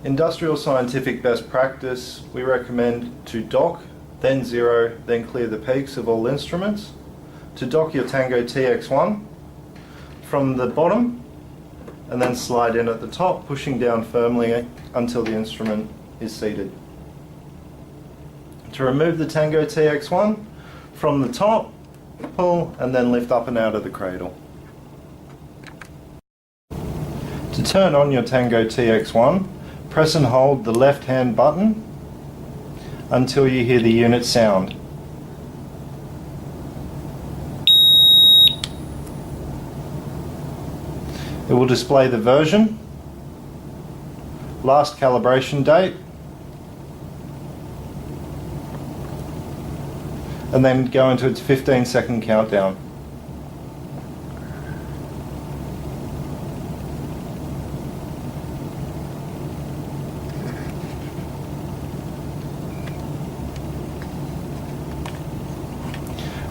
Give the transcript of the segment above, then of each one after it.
Industrial scientific best practice, we recommend to dock, then zero, then clear the peaks of all instruments. To dock your Tango TX1 from the bottom and then slide in at the top, pushing down firmly until the instrument is seated. To remove the Tango TX1 from the top, pull and then lift up and out of the cradle. To turn on your Tango TX1, press and hold the left hand button until you hear the unit sound. It will display the version, last calibration date, and then go into its 15-second countdown.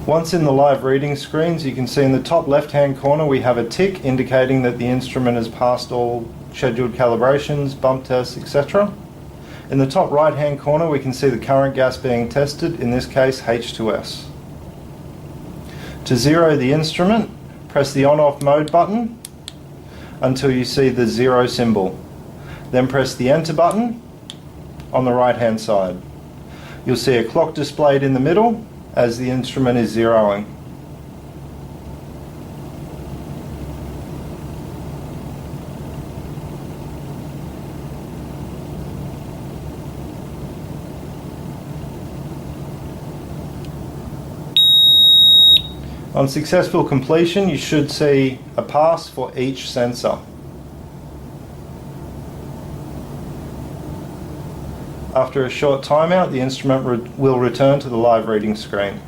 Once in the live reading screens, you can see in the top left-hand corner we have a tick indicating that the instrument has passed all scheduled calibrations, bump tests, etc. In the top right-hand corner we can see the current gas being tested, in this case H2S. To zero the instrument, press the on-off mode button until you see the zero symbol. Then press the enter button on the right-hand side. You'll see a clock displayed in the middle as the instrument is zeroing. On successful completion, you should see a pass for each sensor. After a short timeout, the instrument will return to the live reading screen.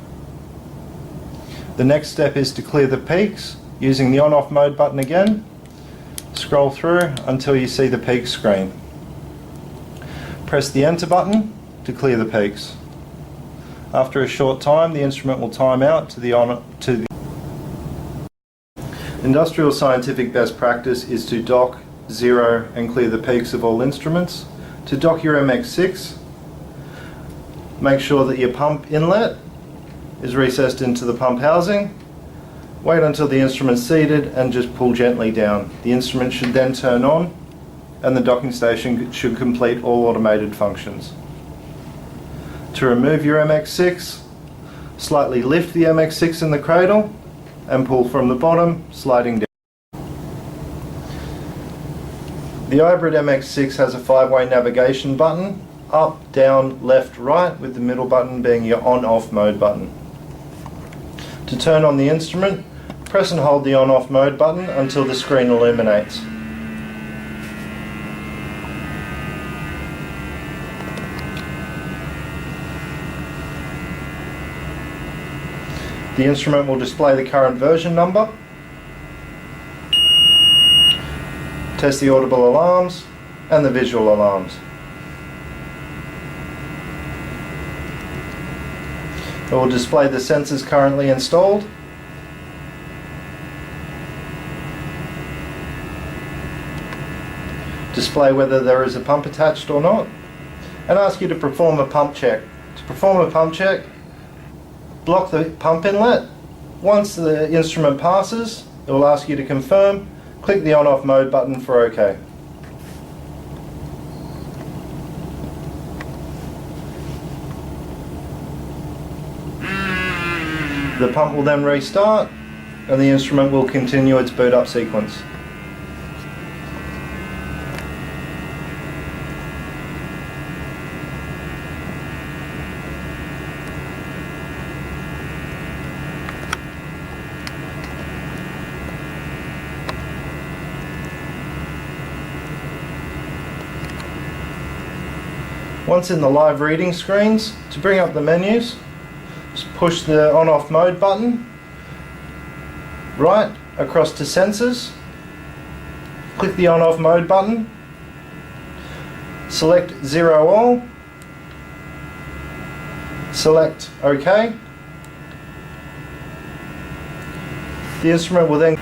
The next step is to clear the peaks using the on-off mode button again. Scroll through until you see the peak screen. Press the enter button to clear the peaks. After a short time, the instrument will time out to the Industrial scientific best practice is to dock, zero and clear the peaks of all instruments. To dock your MX6, make sure that your pump inlet is recessed into the pump housing. Wait until the instrument is seated and just pull gently down. The instrument should then turn on and the docking station should complete all automated functions. To remove your MX6, slightly lift the MX6 in the cradle and pull from the bottom, sliding down. The iBrid MX6 has a 5-way navigation button, up, down, left, right, with the middle button being your on-off mode button. To turn on the instrument, press and hold the on-off mode button until the screen illuminates. The instrument will display the current version number. Test the audible alarms and the visual alarms. It will display the sensors currently installed. Display whether there is a pump attached or not, and ask you to perform a pump check. To perform a pump check, block the pump inlet. Once the instrument passes, it will ask you to confirm. Click the on-off mode button for OK. The pump will then restart and the instrument will continue its boot up sequence. Once in the live reading screens, to bring up the menus, just push the on-off mode button, right across to sensors, click the on-off mode button, select zero all, select OK. The instrument will then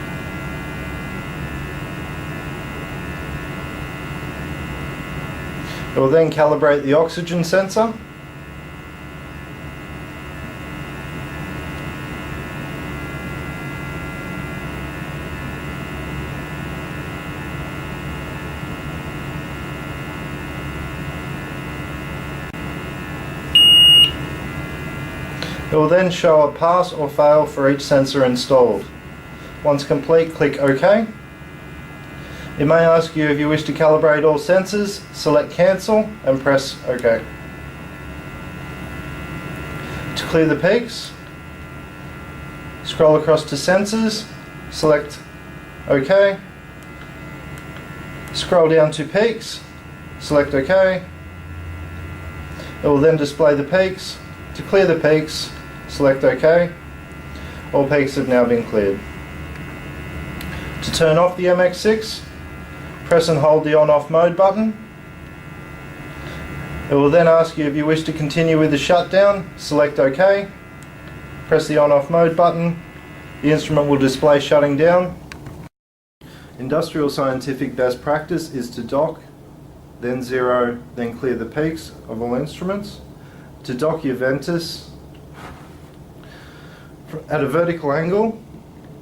It will then calibrate the oxygen sensor. It will then show a pass or fail for each sensor installed. Once complete, click OK. It may ask you if you wish to calibrate all sensors, select Cancel and press OK. To clear the peaks, scroll across to Sensors, select OK. Scroll down to Peaks, select OK. It will then display the peaks. To clear the peaks, select OK. All peaks have now been cleared. To turn off the MX6, press and hold the on-off mode button. It will then ask you if you wish to continue with the shutdown, select OK. Press the on-off mode button. The instrument will display shutting down. Industrial scientific best practice is to dock, then zero, then clear the peaks of all instruments. To dock your Ventus at a vertical angle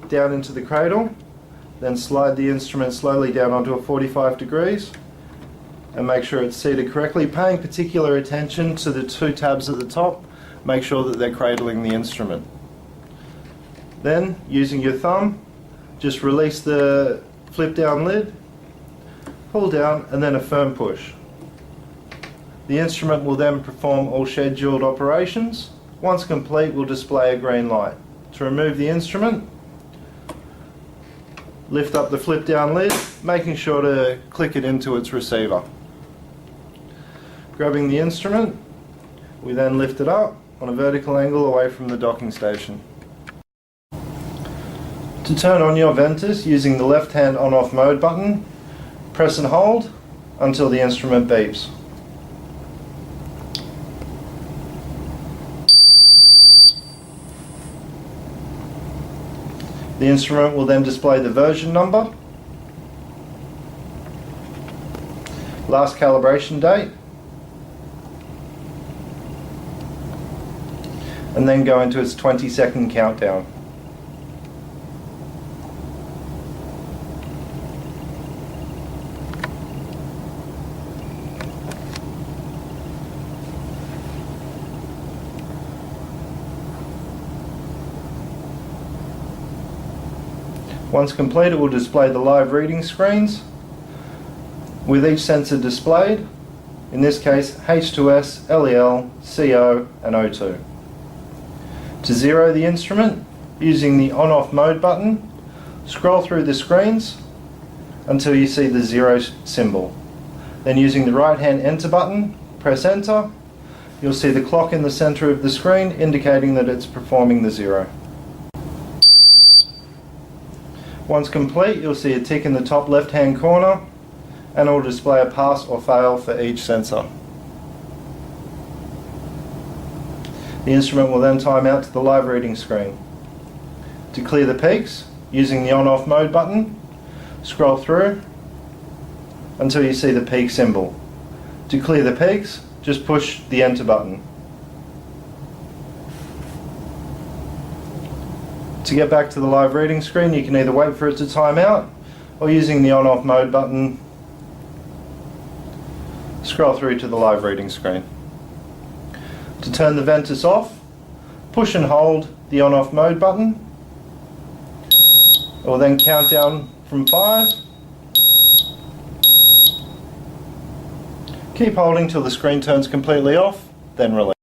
down into the cradle, then slide the instrument slowly down onto a 45 degrees and make sure it's seated correctly, paying particular attention to the two tabs at the top. Make sure that they're cradling the instrument. Then, using your thumb, just release the flip down lid, pull down and then a firm push. The instrument will then perform all scheduled operations. Once complete, we'll display a green light. To remove the instrument, lift up the flip down lid, making sure to click it into its receiver. Grabbing the instrument, we then lift it up on a vertical angle away from the docking station. To turn on your Ventus using the left hand on-off mode button, press and hold until the instrument beeps. The instrument will then display the version number, last calibration date, and then go into its 20-second countdown. Once complete, it will display the live reading screens with each sensor displayed, in this case H2S, LEL, CO and O2. To zero the instrument, using the on-off mode button, scroll through the screens until you see the zero symbol. Then using the right hand enter button, press enter. You'll see the clock in the center of the screen indicating that it's performing the zero. Once complete, you'll see a tick in the top left hand corner and it will display a pass or fail for each sensor. The instrument will then time out to the live reading screen. To clear the peaks, using the on-off mode button, scroll through until you see the peak symbol. To clear the peaks, just push the enter button. To get back to the live reading screen, you can either wait for it to time out or using the on-off mode button, scroll through to the live reading screen. To turn the Ventus off, push and hold the on-off mode button. It will then count down from 5. Keep holding till the screen turns completely off, then release.